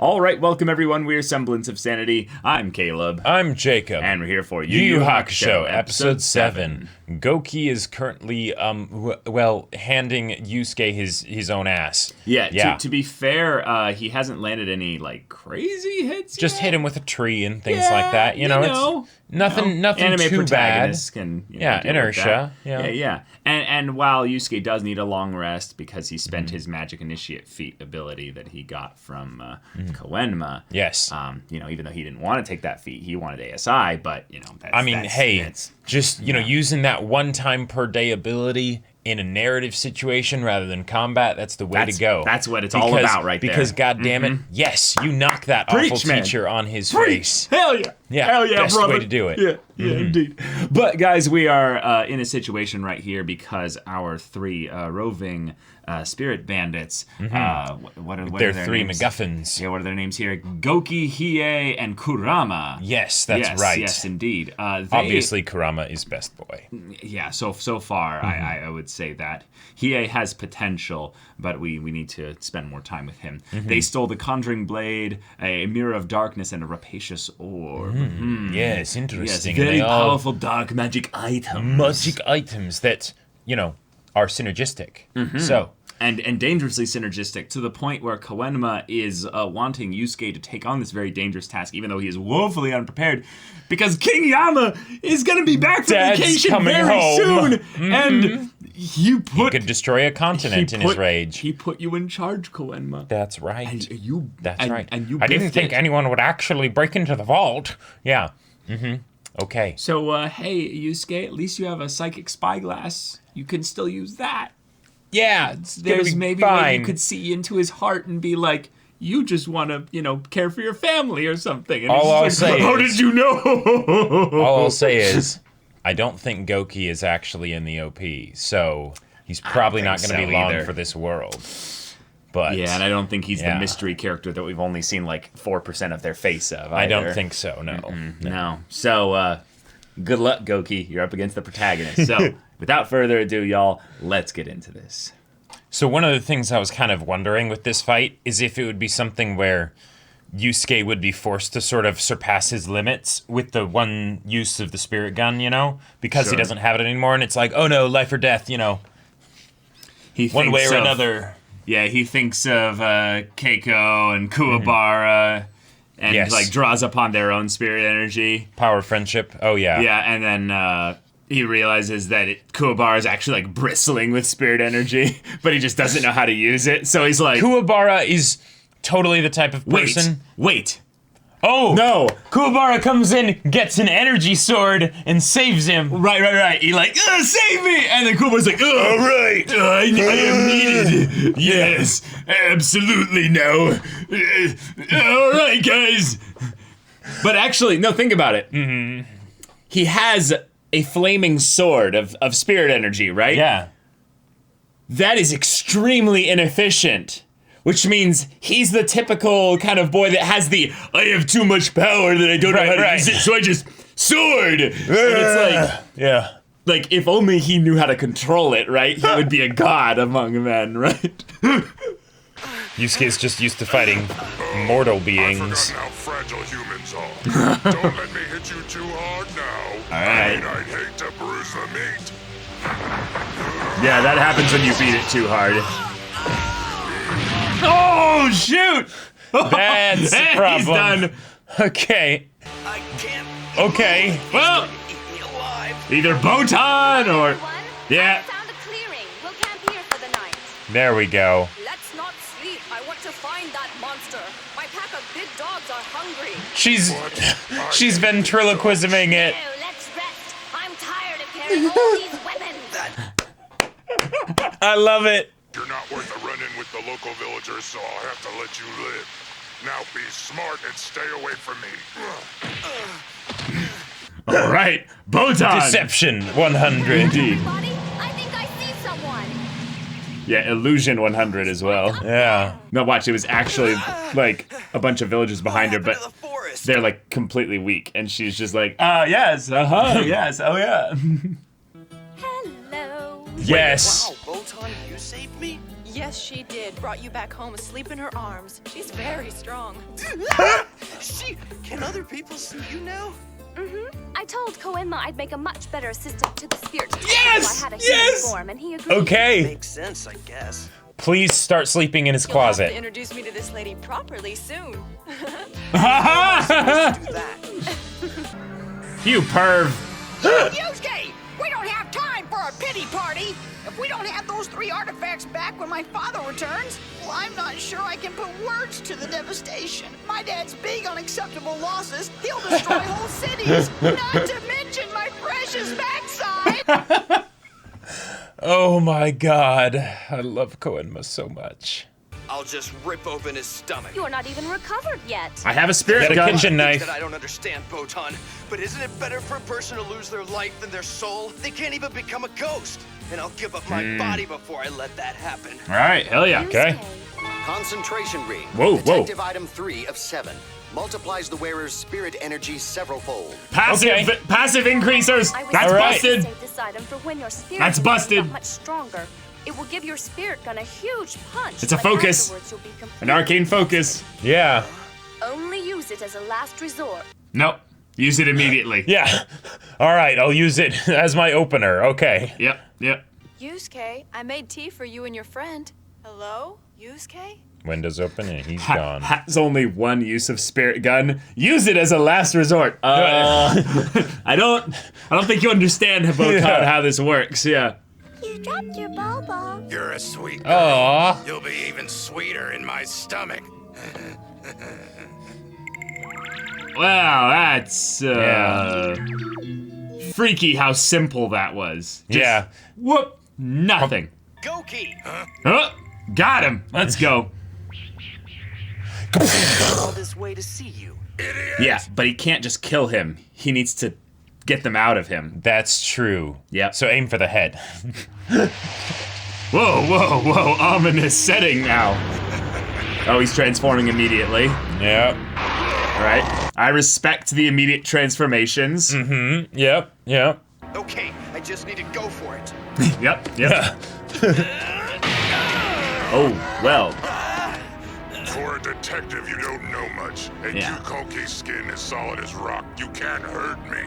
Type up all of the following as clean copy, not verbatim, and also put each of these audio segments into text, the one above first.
All right, welcome everyone. We're Semblance of Sanity. I'm Caleb. I'm Jacob. And we're here for Yu Yu Hakusho, Episode 7. Goki is currently, handing Yusuke his own ass. Yeah. To be fair, he hasn't landed any, crazy hits Just yet. hit him with a tree and things like that. You know, it's nothing anime too bad. Can, inertia. Yeah. And while Yusuke does need a long rest because he spent his Magic Initiate feat ability that he got from Kenmore. Yes. Even though he didn't want to take that feat, he wanted ASI, but, using that one-time per day ability in a narrative situation rather than combat, that's the way to go. That's what it's all about right there. Because, goddammit, yes, you knock that awful teacher on his face. Hell yeah. Yeah, hell yeah, best brother. way to do it. Yeah, indeed. But, guys, we are in a situation right here because our three roving spirit bandits, what are their their three names? MacGuffins. Yeah, what are their names here? Goki, Hiei, and Kurama. Yes, that's right. Yes, indeed. Obviously, Kurama is best boy. Yeah, so far, I would say that. Hiei has potential, but we need to spend more time with him. They stole the Conjuring Blade, a Mirror of Darkness, and a Rapacious Orb. Yes, interesting. Yes, very powerful dark magic items. Magic items that, are synergistic. So... And dangerously synergistic to the point where Kenmore is wanting Yusuke to take on this very dangerous task, even though he is woefully unprepared, because King Yama is going to be back from vacation very soon, and he could destroy a continent in his rage. He put you in charge, Kenmore. That's right. That's right. And you I didn't think anyone would actually break into the vault. Yeah. Okay. So, hey, Yusuke, at least you have a psychic spyglass. You can still use that. Yeah, there's maybe where you could see into his heart and be like, you just want to, care for your family or something. And all I'll say how did you know? All I'll say is, I don't think Goki is actually in the OP, so he's probably not going to be long for this world. But yeah, and I don't think he's the mystery character that we've only seen 4% of their face of either. I don't think so, no. So, good luck, Goki. You're up against the protagonist. So, without further ado, y'all, let's get into this. So one of the things I was kind of wondering with this fight is if it would be something where Yusuke would be forced to sort of surpass his limits with the one use of the spirit gun, because he doesn't have it anymore, and it's like, oh no, life or death, He one way or another. Yeah, he thinks of Keiko and Kuwabara, and draws upon their own spirit energy. Power of friendship. Oh yeah. Yeah, and then he realizes that Kuwabara is actually bristling with spirit energy, but he just doesn't know how to use it. So he's like, Kuwabara is totally the type of person. Wait. Oh no! Kuwabara comes in, gets an energy sword, and saves him. Right. He save me! And then Kuwabara's like, all right, I am needed. Yes, absolutely no. All right, guys. But actually, no, think about it. He has a flaming sword of spirit energy, right? Yeah. That is extremely inefficient. Which means he's the typical kind of boy that has I have too much power that I don't know how to use it, so I just sword. And it's if only he knew how to control it, right? He would be a god among men, right? Yusuke's just used to fighting mortal beings. I forgot how fragile humans are. Don't let me hit you too hard now. All right. I'd hate to bruise the meat. Yeah, that happens when you beat it too hard. Oh, shoot! That's the problem. He's done. Okay. I can't. Okay. Well, Eat me alive. either Botan or... Yeah. I found a clearing. We'll camp here for the night. There we go. Let's not sleep. I want to find that monster. My pack of big dogs are hungry. She's ventriloquisming it. No, let's rest. I'm tired of carrying all these weapons. I love it. You're not worth a run-in with the local villagers, so I'll have to let you live. Now be smart and stay away from me. All right, Botan. Deception 100. Indeed. Buddy, I think I see someone. Yeah, illusion 100 as well. Yeah. No, watch, it was actually a bunch of villagers behind her, but they're completely weak, and she's just yes, yes, oh yeah. Hello. Yes. Wow, Botan, you saved me? Yes, she did. Brought you back home asleep in her arms. She's very strong. Can other people see you now? I told Koenma I'd make a much better assistant to the spirit Yes! if I had a Yes! human form, and he agreed. Okay. Makes sense, I guess. Please start sleeping in his You'll have to closet. introduce me to this lady properly soon. Do that. You perv. Yusuke! We don't have time for a pity party! If we don't have those 3 artifacts back when my father returns, well, I'm not sure I can put words to the devastation. My dad's big on acceptable losses. He'll destroy whole cities, not to mention my precious backside! Oh my god. I love Koenma so much. I'll just rip open his stomach. You're not even recovered yet. I have a spirit Got a gun. kitchen knife. That I don't understand, Botan. But isn't it better for a person to lose their life than their soul? They can't even become a ghost. And I'll give up my body before I let that happen. All right, hell yeah. Okay. Concentration ring. Whoa, whoa. Detective item 3 of 7. Multiplies the wearer's spirit energy several-fold. Passive, Okay. passive increasers. I was That's All right. busted. Save this item for when your spirit That's energy busted. got much stronger. It will give your spirit gun a huge punch. It's a but focus. afterwards you'll be An completely arcane focus. Yeah. Only use it as a last resort. Nope. Use it immediately. Yeah. All right, I'll use it as my opener. Okay. Yep, yep. Yusuke, I made tea for you and your friend. Hello? Yusuke? Windows open and he's gone. Has only one use of spirit gun. Use it as a last resort. I don't think you understand, Botan, Yeah. how this works. Yeah. You dropped your bobo. You're a sweet girl. Aw. You'll be even sweeter in my stomach. Well, that's freaky how simple that was. Just Yeah. Whoop. Nothing. Goki! Oh, got him. Let's go. All this way to see you. Yeah, but he can't just kill him. He needs to get them out of him. That's true. Yep. So aim for the head. Whoa, whoa, whoa. Ominous setting now. Oh, he's transforming immediately. Yep. All right. I respect the immediate transformations. Mm-hmm. Yep. Yep. Okay, I just need to go for it. Yep, yep. Oh, well. For a detective, you don't know much. And Yeah. Koki's skin is solid as rock. You can't hurt me.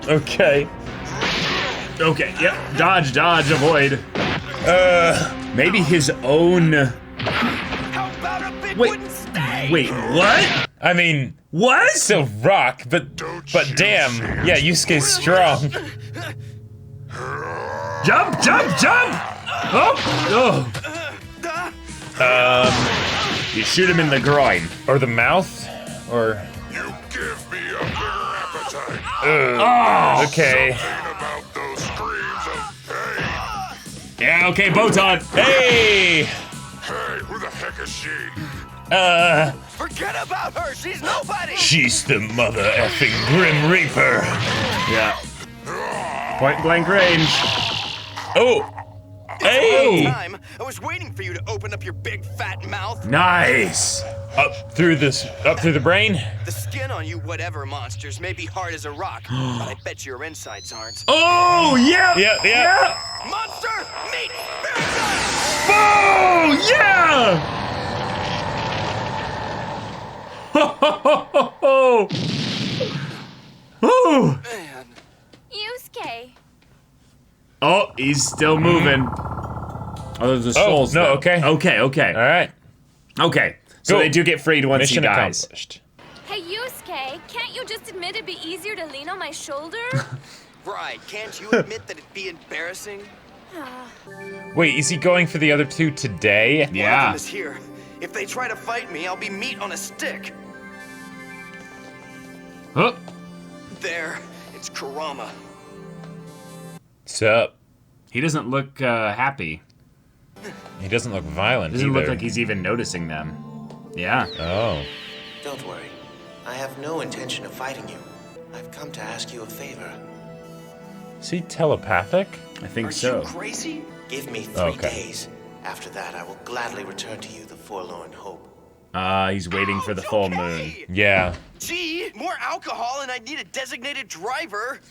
Okay. Okay, yep. Dodge, dodge, avoid. Maybe his own... How about a big Wait, wooden stake? wait, what? I mean, What? still rock, but Don't you damn, see yeah, it's Yusuke's strong. Jump, jump, jump! Oh, oh. You shoot him in the groin. Or the mouth, or You give me a bigger appetite. Oh! okay. Something about those screams of pain. Yeah, okay, Botan. Hey. Hey, who the heck is she? Forget about her, she's nobody! She's the mother effing Grim Reaper. Yeah. Point blank range. Oh. Hey. Time. I was waiting for you to open up your big fat mouth. Nice. Up through the brain. The skin on you whatever monsters may be hard as a rock, but I bet your insides aren't. Oh, yeah. Yeah. Monster, meet Oh, yeah. Oh. Oh. Man. Yusuke. Oh, he's still moving. Oh, there's the souls. no, though. okay. Okay, okay. All right. Okay. So Go. they do get freed once Mission he dies. accomplished. Hey, Yusuke, can't you just admit it'd be easier to lean on my shoulder? Right, can't you admit that it'd be embarrassing? Wait, is he going for the other two today? One of them Yeah. is here. If they try to fight me, I'll be meat on a stick. Oh. There, it's Kurama. What's up? He doesn't look happy. He doesn't look violent Doesn't either. look like he's even noticing them. Yeah. Oh. Don't worry. I have no intention of fighting you. I've come to ask you a favor. Is he telepathic? I think Are so. you crazy? Give me 3 Okay. days. After that, I will gladly return to you the forlorn hope. He's waiting for the full moon. Okay. Yeah. Gee, more alcohol and I'd need a designated driver.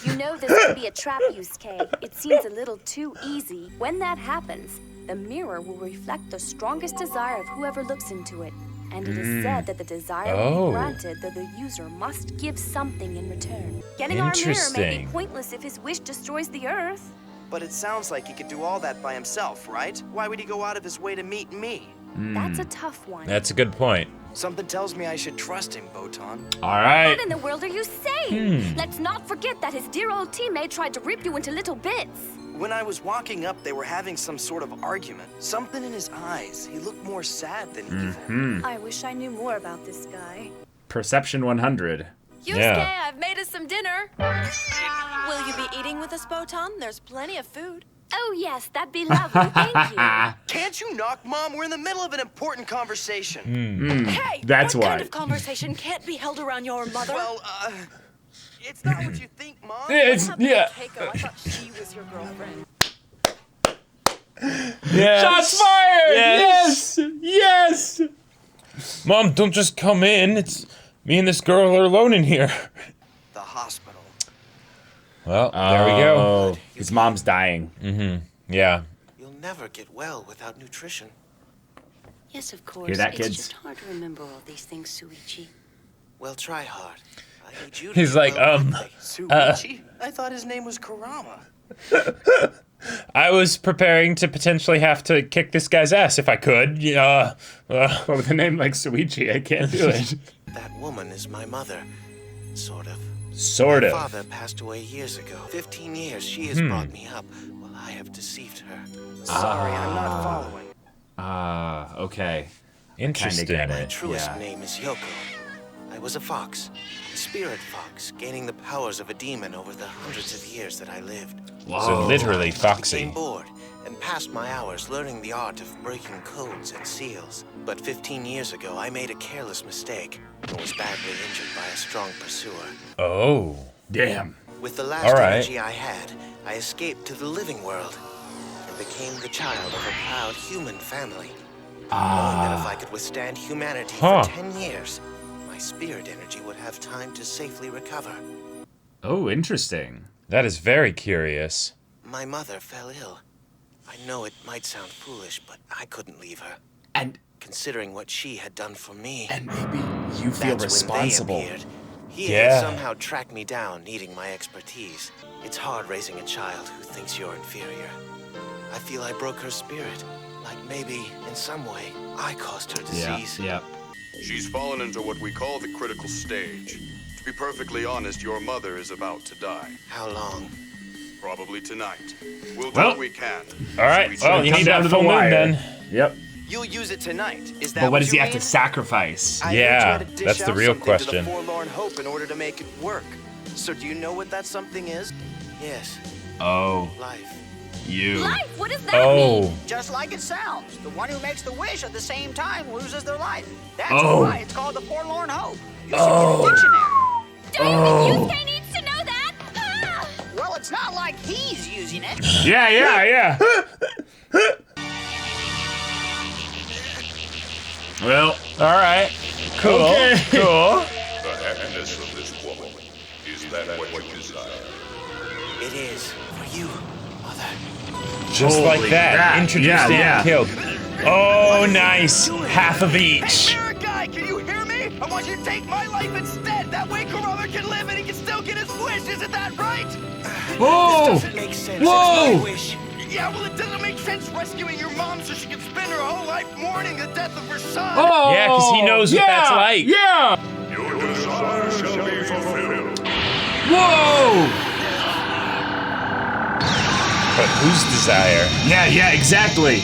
You know this could be a trap, Yusuke. It seems a little too easy. When that happens, the mirror will reflect the strongest desire of whoever looks into it. And it is said that the desire will be granted, though the user must give something in return. Getting our mirror may be pointless if his wish destroys the Earth. But it sounds like he could do all that by himself, right? Why would he go out of his way to meet me? That's a tough one. That's a good point. Something tells me I should trust him, Botan. All right. What in the world are you saying? Let's not forget that his dear old teammate tried to rip you into little bits. When I was walking up, they were having some sort of argument. Something in his eyes. He looked more sad than evil. I wish I knew more about this guy. Perception 100. Yusuke, I've made us some dinner. Will you be eating with us, Botan? There's plenty of food. Oh yes, that'd be lovely, thank you. Can't you knock, Mom? We're in the middle of an important conversation. Hey, That's what why. kind of conversation can't be held around your mother? Well, it's not what you think, Mom. It's, yeah. Keiko, I thought she was your girlfriend. Yes. Shots fired! Yes. Yes! Mom, don't just come in. It's me and this girl are alone in here. The hospital. Well, there we go. Oh, his mom's dying. Yeah. You'll never get well without nutrition. Yes, of course. Hear that, it's kids? just hard to remember all these things, Suichi. Well, try hard. I need you to He's get like, well quickly. Suichi? I thought his name was Kurama. I was preparing to potentially have to kick this guy's ass if I could. But with a name like Suichi, I can't do it. That woman is my mother. Sort of. Sort My of. father passed away years ago. 15 years she has brought me up, while I have deceived her. Sorry, I'm not following. Okay. Interesting. Kinda get My it. truest Yeah. name is Yoko. I was a fox, a spirit fox, gaining the powers of a demon over the hundreds of years that I lived. So literally I foxy. became bored and passed my hours learning the art of breaking codes and seals. But 15 years ago, I made a careless mistake and was badly injured by a strong pursuer. Oh. Damn. With the last All right. energy I had, I escaped to the living world and became the child of a proud human family. Knowing that if I could withstand humanity Huh. for 10 years, my spirit energy would have time to safely recover. Oh, interesting. That is very curious. My mother fell ill. I know it might sound foolish, but I couldn't leave her. And Considering what she had done for me, maybe you feel that's responsible. when they appeared. He Yeah. had somehow tracked me down, needing my expertise. It's hard raising a child who thinks you're inferior. I feel I broke her spirit. Like maybe, in some way, I caused her disease. Yeah. She's fallen into what we call the critical stage. To be perfectly honest, your mother is about to die. How long? Probably tonight. We'll do Well. what we can. All right. Well, you Come need down that to the full moon wire. then. Yep. You'll use it tonight. Is that But what does he you have to mean? sacrifice? I heard you Yeah, had to dish that's the out real something question. To the forlorn hope in order to make it work. So do you know what that something is? Yes, Oh, life. you. Life, what does that Oh. mean? Just like it sounds. The one who makes the wish at the same time loses their life. That's Oh. why it's called the forlorn hope. You should get a dictionary. Do you think Yusuke needs to know that? Ah! Well, it's not like he's using it. Yeah. Well, All right. Cool. Okay. Cool. The happiness of this woman. Is that what you desire? It is for you, mother. Just Holy like that. crap. Introduced Yeah. and killed. Oh, nice. Half of each. Hey, mirror guy, can you hear me? I want you to take my life instead. That way Kurama can live and he can still get his wish. Isn't that right? whoa! Doesn't make sense. Whoa! It's my wish. Yeah, well, it doesn't make sense rescuing your mom so she can spend her whole life mourning the death of her son. Oh, Yeah, 'cause he knows what that's like. Yeah. Your desire shall be fulfilled. Whoa! But whose desire? Yeah, exactly.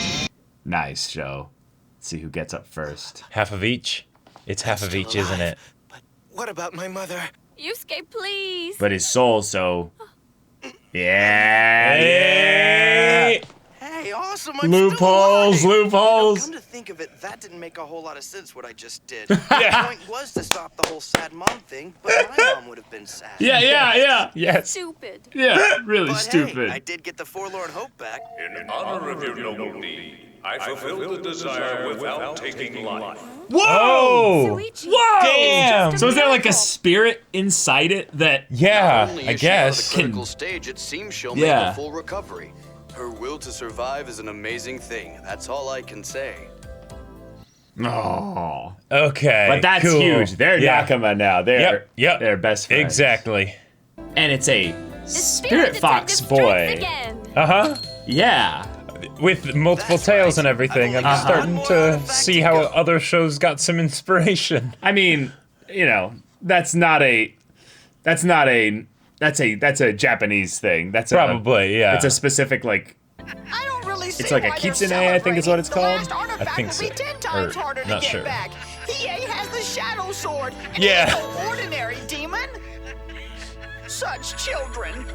Nice show. Let's see who gets up first. Half of each? It's half of Still each, isn't alive. it? But what about my mother? Yusuke, please. But his soul, so. Yeah. Hey! Hey, awesome. I'm Loopholes, still alive. loopholes. Come to think of it, that didn't make a whole lot of sense what I just did. Yeah. The point was to stop the whole sad mom thing, but my mom would have been sad. Yeah. Yes. Stupid. Yeah, really But stupid. hey, I did get the forlorn hope back. In honor of your noble deed, I fulfilled the desire without taking life. Whoa! Suichi. Whoa! Damn! So is there like a spirit inside it that... Yeah, Only I is she out of guess. the critical stage, it seems she'll make a full recovery. Her will to survive is an amazing thing. That's all I can say. Oh. Okay. But that's cool. huge. They're Yeah. Nakama now. They're best friends. Exactly. And it's a The spirit fox detective strikes boy. again. Uh-huh. Yeah. With multiple That's tails right. and everything. I'm I've only starting got one more to artifact see to how go. other shows got some inspiration. I mean, you know, that's a Japanese thing. That's Probably, yeah. It's a specific like I don't really see It's like a why they're kitsune, I think is what it's celebrating. called. The last artifact think would so. be 10 times Or, harder to not get sure. back. He has the shadow sword. And Yeah. he's no ordinary demon. Such children.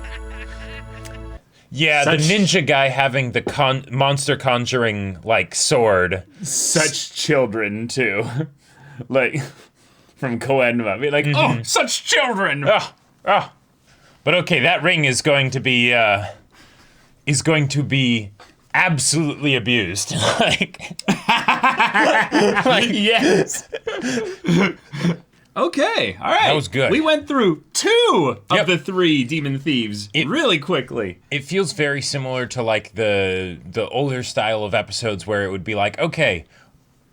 Yeah, Such- the ninja guy having the monster conjuring, like, sword. such children too. Like from Koenma. Be like, oh, such children. Oh. But okay, that ring is going to be absolutely abused. like, Yes. Okay, all right. That was good. We went through 2 of Yep. the 3 demon thieves really quickly. it feels very similar to like the older style of episodes where it would be like, okay,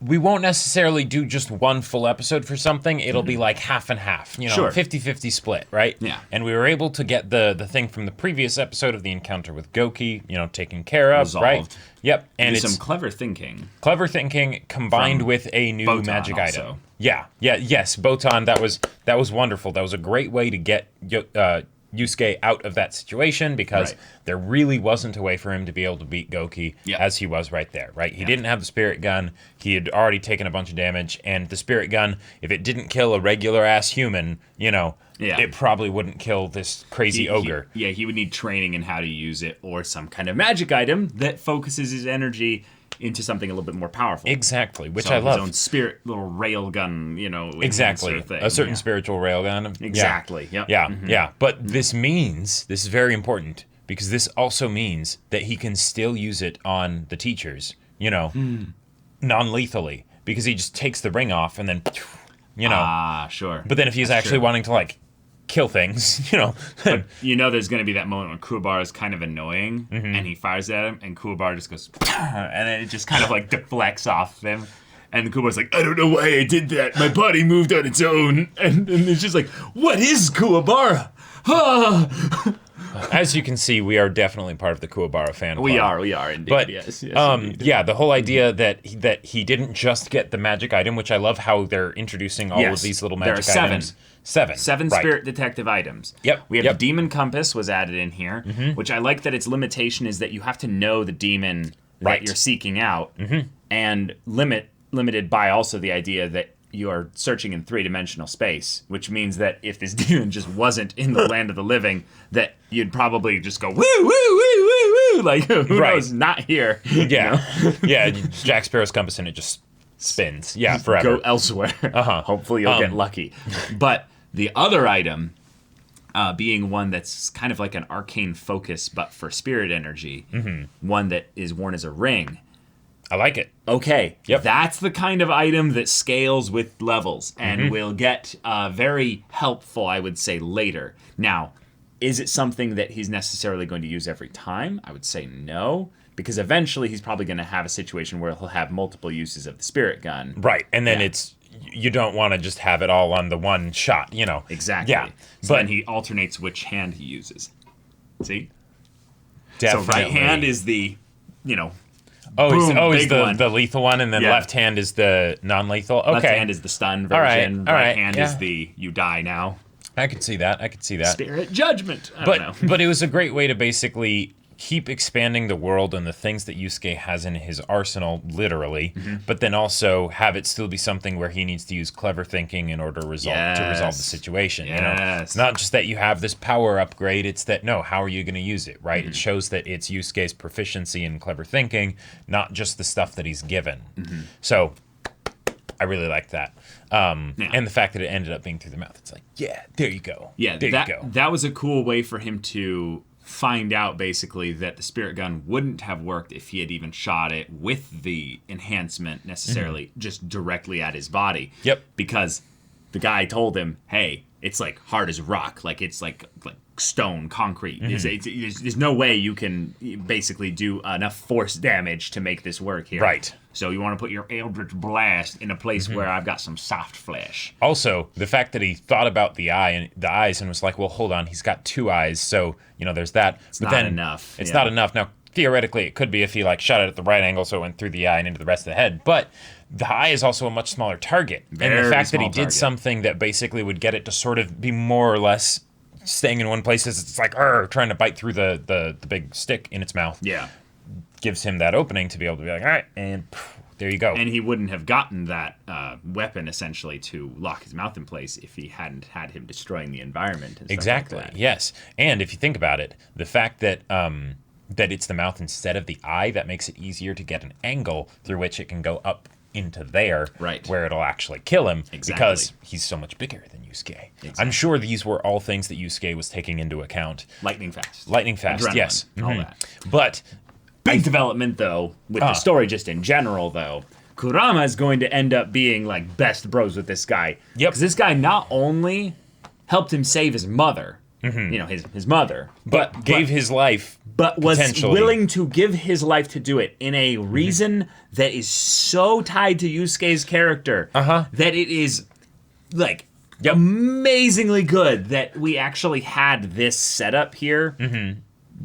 we won't necessarily do just one full episode for something. It'll be like half and half, you know, Sure. 50-50 split, right? Yeah. And we were able to get the thing from the previous episode of the encounter with Goki, you know, taken care of, right? Resolved. Yep. And Do it's some clever thinking. clever thinking combined From with a new Botan magic also. item. Yes, Botan. That was wonderful. That was a great way to get Yusuke out of that situation because Right. there really wasn't a way for him to be able to beat Goki Yep. as he was right there. Right, he didn't have the spirit gun. He had already taken a bunch of damage, and the spirit gun, if it didn't kill a regular ass human, you know, Yeah. it probably wouldn't kill this crazy ogre. He would need training in how to use it or some kind of magic item that focuses his energy into something a little bit more powerful. Exactly, which So I love. His own spirit little rail gun, you know, Exactly, enhancer thing. a certain Yeah. spiritual railgun. Exactly. Yep. Yeah, Mhm. yeah. But this is very important because this also means that he can still use it on the teachers, you know, non-lethally, because he just takes the ring off and then, you know. Ah, sure. But then if he's actually wanting to like kill things, you know. You know, there's going to be that moment when Kuwabara is kind of annoying, and he fires at him, and Kuwabara just goes, and then it just kind of like deflects off of him. And Kuwabara's like, I don't know why I did that. My body moved on its own. And it's just like, what is Kuwabara? As you can see, we are definitely part of the Kuwabara fan club. We are indeed. But yes, yeah, the whole idea that he didn't just get the magic item, which I love how they're introducing all of these little magic there are items. 7 right. spirit detective items. Yep, We have yep. the demon compass was added in here, which I like that its limitation is that you have to know the demon Right. that you're seeking out, and limited by also the idea that you are searching in 3-dimensional space, which means that if this demon just wasn't in the land of the living, that you'd probably just go woo woo woo woo woo, like who Right. knows, not here. Yeah, yeah. Jack Sparrow's compass and it just spins. Yeah, forever. Go elsewhere. Uh-huh. Hopefully you'll get lucky. But the other item, being one that's kind of like an arcane focus, but for spirit energy, one that is worn as a ring. I like it. Okay, Yep. that's the kind of item that scales with levels and will get very helpful, I would say, later. Now, is it something that he's necessarily going to use every time? I would say no, because eventually he's probably going to have a situation where he'll have multiple uses of the spirit gun. Right, and then Yeah. you don't want to just have it all on the one shot, you know. Exactly. Yeah, So but then he alternates which hand he uses. See? definitely. So right hand is the, you know, He's big one. the lethal one, and then Yeah. left hand is the non-lethal. Okay, left hand is the stun All right, version. all Right right, hand yeah. is the you die now. I could see that. Spirit judgment. I don't know. But it was a great way to basically keep expanding the world and the things that Yusuke has in his arsenal, literally, but then also have it still be something where he needs to use clever thinking in order to resolve the situation. You know, it's not just that you have this power upgrade; it's that no, how are you going to use it? Right? It shows that it's Yusuke's proficiency in clever thinking, not just the stuff that he's given. So. I really liked that. And the fact that it ended up being through the mouth. It's like, yeah, there you go. Yeah, there that, you go. that was a cool way for him to find out, basically, that the spirit gun wouldn't have worked if he had even shot it with the enhancement necessarily just directly at his body. Yep. Because the guy told him, hey, it's like hard as rock, like it's like stone, concrete. There's no way you can basically do enough force damage to make this work here. Right. So you want to put your Eldritch Blast in a place where I've got some soft flesh. Also, the fact that he thought about the eyes and was like, well, hold on, he's got 2 eyes, so, there's that. It's not enough. It's not enough. Now, theoretically, it could be if he, shot it at the right angle so it went through the eye and into the rest of the head, but the eye is also a much smaller target. And the fact that he did something that basically would get it to sort of be more or less staying in one place is it's like, trying to bite through the big stick in its mouth. Yeah. Gives him that opening to be able to be like, all right, and there you go. And he wouldn't have gotten that weapon, essentially, to lock his mouth in place if he hadn't had him destroying the environment. And exactly, stuff like that. Yes. And if you think about it, the fact that that it's the mouth instead of the eye, that makes it easier to get an angle through which it can go up into there, right, where it'll actually kill him, because he's so much bigger than Yusuke. Exactly. I'm sure these were all things that Yusuke was taking into account. Lightning fast, adrenaline, yes, all that. But big development though with the story, just in general though. Kurama is going to end up being like best bros with this guy. Yep. Because this guy not only helped him save his mother, his mother, but gave his life, but was willing to give his life to do it in a reason that is so tied to Yusuke's character that it is like amazingly good that we actually had this setup here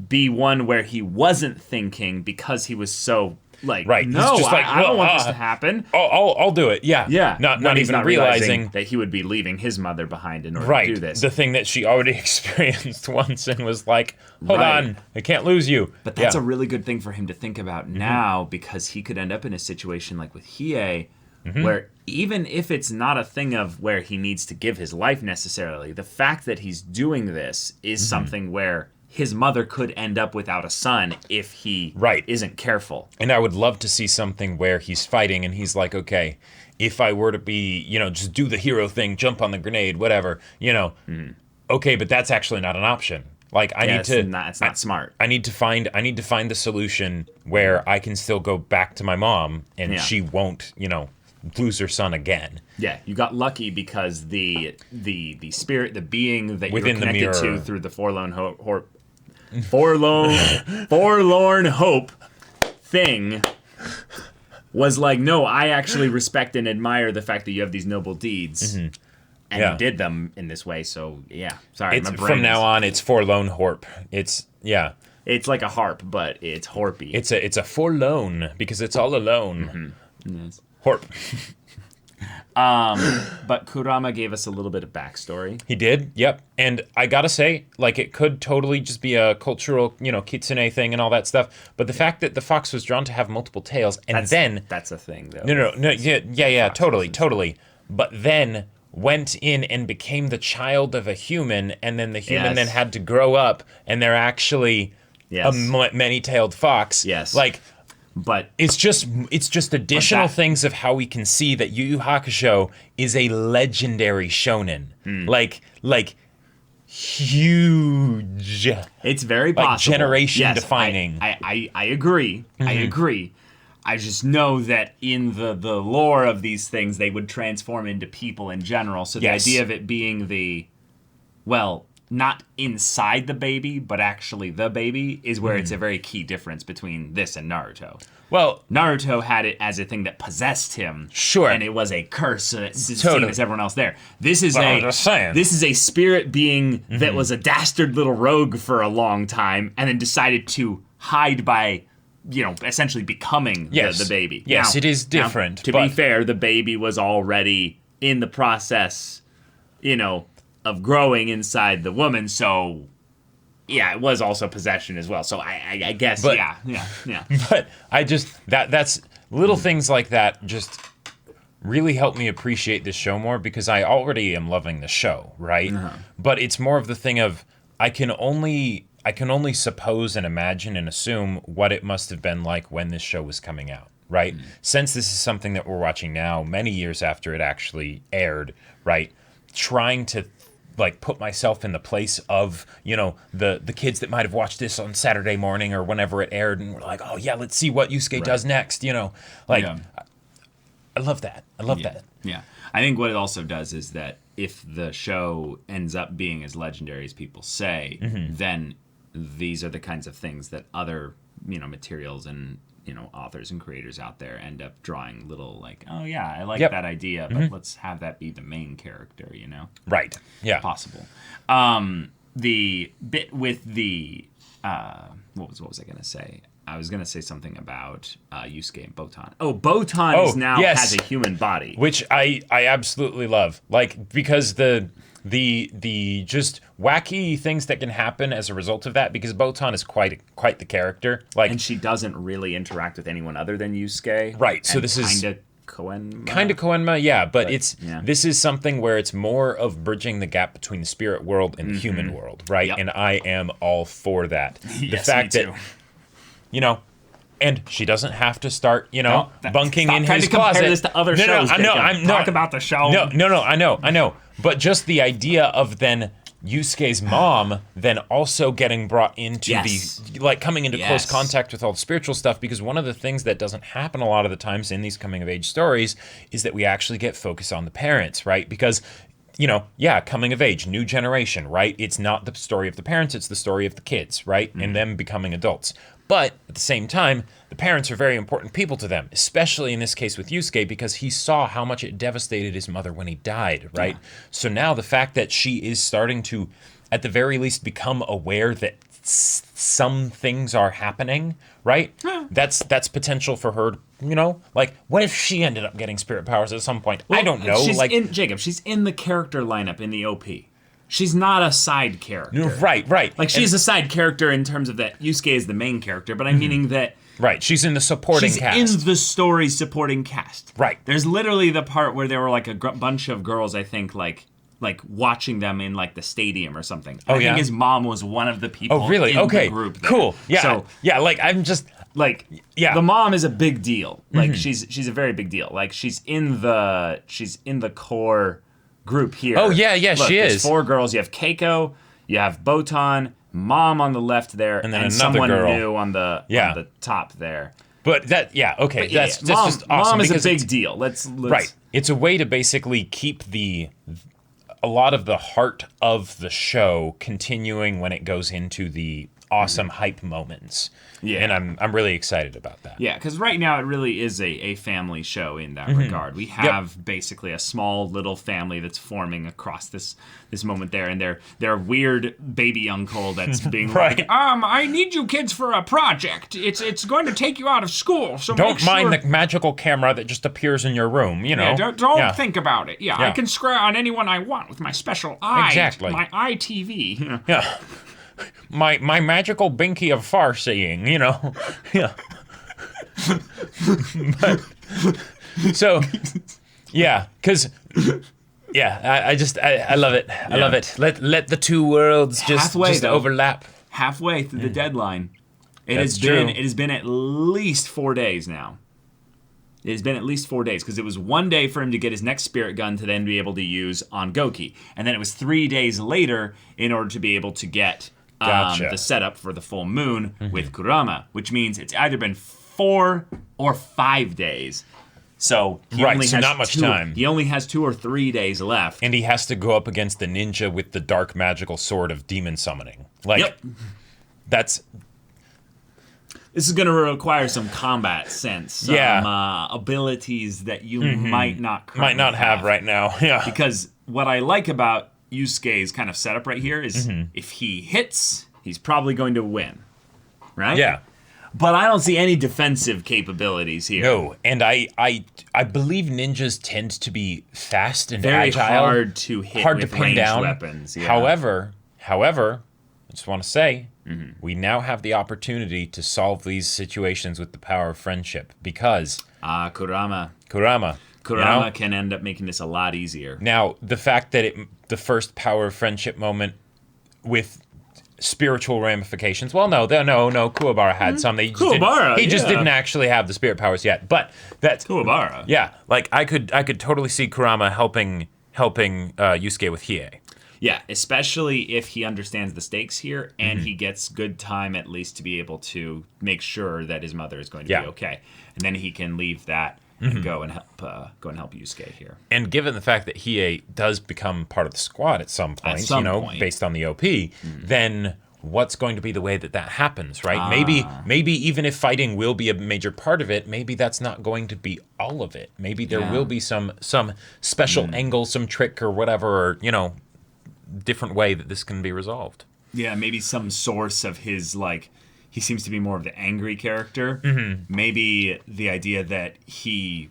be one where he wasn't thinking because he was so like, no, he's just like, I don't want this to happen. I'll do it. Yeah. Not even realizing that he would be leaving his mother behind in order to do this. The thing that she already experienced once and was like, hold on, I can't lose you. But that's a really good thing for him to think about now, because he could end up in a situation like with Hiei, where even if it's not a thing of where he needs to give his life necessarily, the fact that he's doing this is something where his mother could end up without a son if he isn't careful. And I would love to see something where he's fighting and he's like, okay, if I were to be, just do the hero thing, jump on the grenade, whatever, okay, but that's actually not an option. Like it's not smart. I need to find the solution where I can still go back to my mom and she won't, lose her son again. Yeah, you got lucky because the spirit, the being that within you're connected the mirror to through the forlorn hope thing was like, no, I actually respect and admire the fact that you have these noble deeds. And you did them in this way, so sorry. From now on, it's forlorn horp. It's like a harp, but it's horpy. It's a forlorn because it's all alone. Yes. Horp. But Kurama gave us a little bit of backstory. He did, yep. And I gotta say, it could totally just be a cultural, kitsune thing and all that stuff. But the fact that the fox was drawn to have multiple tails, and that's a thing, though. No, yeah, totally. But then went in and became the child of a human, and then the human then had to grow up, and they're actually a many-tailed fox. Yes. But it's just additional things of how we can see that Yu Yu Hakusho is a legendary shonen. Huge. It's very possible. Generation defining. I agree. I agree. I just know that in the lore of these things, they would transform into people in general. So the idea of it being not inside the baby, but actually the baby, is where it's a very key difference between this and Naruto. Well, Naruto had it as a thing that possessed him. Sure. And it was a curse, same as everyone else there. This is a spirit being that was a dastard little rogue for a long time, and then decided to hide by, essentially becoming the baby. Yes, it is different. To be fair, the baby was already in the process, of growing inside the woman, so it was also possession as well. So I guess, yeah. But I just that's little things like that just really help me appreciate this show more, because I already am loving the show, right? But it's more of the thing of I can only suppose and imagine and assume what it must have been like when this show was coming out, right? Since this is something that we're watching now, many years after it actually aired, right? Trying to put myself in the place of, the kids that might have watched this on Saturday morning or whenever it aired and were like, oh yeah, let's see what Yusuke does next, I love that. I love that. Yeah. I think what it also does is that if the show ends up being as legendary as people say, then these are the kinds of things that other, materials and, authors and creators out there end up drawing little like, oh yeah, I like that idea, but let's have that be the main character, Right. Yeah. Possible. The bit with the what was I gonna say? I was gonna say something about Yusuke and Botan. Oh, Botan is now has a human body, which I absolutely love. Like, because the just wacky things that can happen as a result of that, because Botan is quite the character. Like, and she doesn't really interact with anyone other than Yusuke. Right. So this is Kind of Koenma, yeah, but this is something where it's more of bridging the gap between the spirit world and the human world, right? Yep. And I am all for that. The fact that, and she doesn't have to start, bunking in his closet. Compare this to other shows. Talk about the show. No, I know. But just the idea of then Yusuke's mom then also getting brought into coming into close contact with all the spiritual stuff, because one of the things that doesn't happen a lot of the times in these coming of age stories is that we actually get focus on the parents, right? Because coming of age, new generation, right? It's not the story of the parents, it's the story of the kids, right? And them becoming adults. But at the same time, the parents are very important people to them, especially in this case with Yusuke, because he saw how much it devastated his mother when he died, right? Yeah. So now the fact that she is starting to, at the very least, become aware that some things are happening, right? Yeah. That's potential for her, like, what if she ended up getting spirit powers at some point? Well, I don't know. She's in the character lineup in the OP. She's not a side character. Right. Like, she's a side character in terms of that Yusuke is the main character, but I'm meaning that... Right, she's in the supporting cast. She's in the story's supporting cast. Right. There's literally the part where there were, like, a bunch of girls, I think, like watching them in, like, the stadium or something. I think his mom was one of the people in the group there. Cool. Yeah. So, like, I'm just... Like, the mom is a big deal. Like, she's a very big deal. Like, she's in the core... group here. Oh yeah, Look, she is. There's 4 girls. You have Keiko, you have Botan, mom on the left there, and then someone new on the top there. But that's just awesome. Mom is a big deal. Let's right. It's a way to basically keep a lot of the heart of the show continuing when it goes into the awesome hype moments. Yeah, and I'm really excited about that. Yeah, because right now it really is a family show in that regard. We have basically a small little family that's forming across this moment there, and their weird baby uncle that's being like, I need you kids for a project. It's going to take you out of school, so don't mind the magical camera that just appears in your room. Yeah, don't think about it. Yeah, I can scry on anyone I want with my special eye. Exactly. My eye TV. Yeah. My magical binky of far-seeing, Yeah. But, so, yeah, because, I love it. I love it. Let the two worlds just overlap. Halfway through the deadline. It has been at least 4 days now. It has been at least 4 days, because it was 1 day for him to get his next spirit gun to then be able to use on Goki. And then it was 3 days later in order to be able to get... the setup for the full moon with Kurama, which means it's either been 4 or 5 days. So he only has not much time. He only has 2 or 3 days left. And he has to go up against the ninja with the dark magical sword of demon summoning. Like, this is going to require some combat sense, some abilities that you might not have right now. Yeah. Because what I like about Yusuke's kind of setup right here is if he hits, he's probably going to win, right? Yeah. But I don't see any defensive capabilities here. No, and I believe ninjas tend to be fast and very agile. Hard to hit hard with to pin ranged down. Weapons. Yeah. However, I just want to say, we now have the opportunity to solve these situations with the power of friendship, because... Kurama. Kurama can end up making this a lot easier. Now, the fact that the first power of friendship moment with spiritual ramifications. Well, no, Kuwabara had some. He just didn't actually have the spirit powers yet. But that's Kuwabara. Yeah, like I could totally see Kurama helping Yusuke with Hiei. Yeah, especially if he understands the stakes here and he gets good time at least to be able to make sure that his mother is going to be okay. And then he can leave that and go and help Yusuke here. And given the fact that Hiei does become part of the squad at some point, based on the OP, then what's going to be the way that happens, right? Maybe even if fighting will be a major part of it, maybe that's not going to be all of it. Maybe there will be some special angle, some trick or whatever, or, different way that this can be resolved. Yeah, maybe some source of his, he seems to be more of the angry character. Maybe the idea that he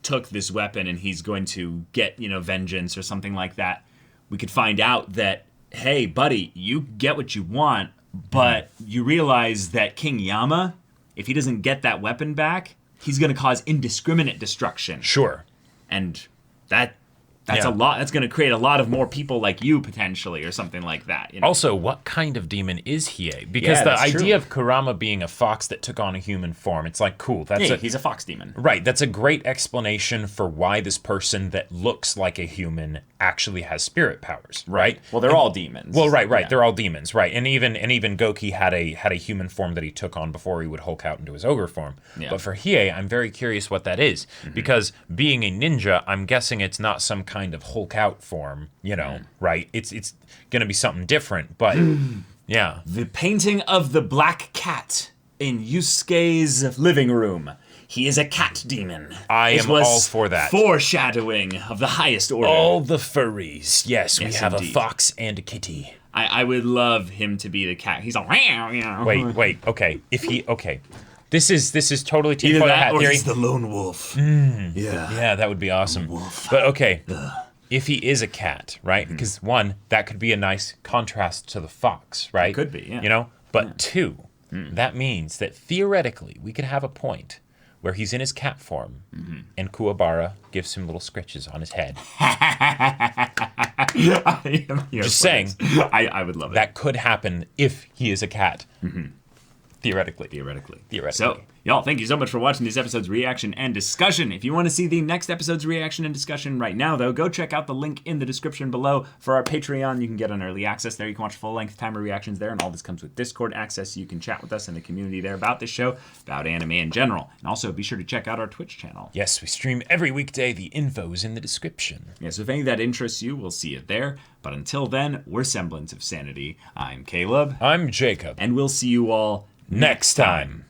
took this weapon and he's going to get, vengeance or something like that. We could find out that, hey, buddy, you get what you want, but you realize that King Yama, if he doesn't get that weapon back, he's going to cause indiscriminate destruction. Sure. And that's a lot. That's going to create a lot of more people like you, potentially, or something like that. Also, what kind of demon is Hiei? Because the idea of Kurama being a fox that took on a human form, it's like, cool. He's a fox demon. Right. That's a great explanation for why this person that looks like a human actually has spirit powers, right? Well, they're all demons. Well, right. Yeah. They're all demons, right? And even Goki had a human form that he took on before he would Hulk out into his ogre form. Yeah. But for Hiei, I'm very curious what that is, because being a ninja, I'm guessing it's not some kind of Hulk out form, right? It's going to be something different, but yeah. The painting of the black cat in Yusuke's living room. He is a cat demon. I am all for that. Foreshadowing of the highest order. All the furries. Yes, we have indeed. A fox and a kitty. I would love him to be the cat. He's all, Wait, okay. This is totally either that hat or theory. He's the lone wolf. Yeah, that would be awesome. But okay, if he is a cat, right? Because one, that could be a nice contrast to the fox, right? It could be, yeah. But two, that means that theoretically we could have a point where he's in his cat form, and Kuwabara gives him little scratches on his head. Just saying. I would love it. That could happen if he is a cat. Theoretically. So, y'all, thank you so much for watching this episode's reaction and discussion. If you want to see the next episode's reaction and discussion right now, though, go check out the link in the description below for our Patreon. You can get an early access there. You can watch full-length timer reactions there, and all this comes with Discord access, so you can chat with us in the community there about this show, about anime in general. And also, be sure to check out our Twitch channel. Yes, we stream every weekday. The info's in the description. Yeah, so if any of that interests you, we'll see it there. But until then, we're Semblance of Sanity. I'm Caleb. I'm Jacob. And we'll see you all next time.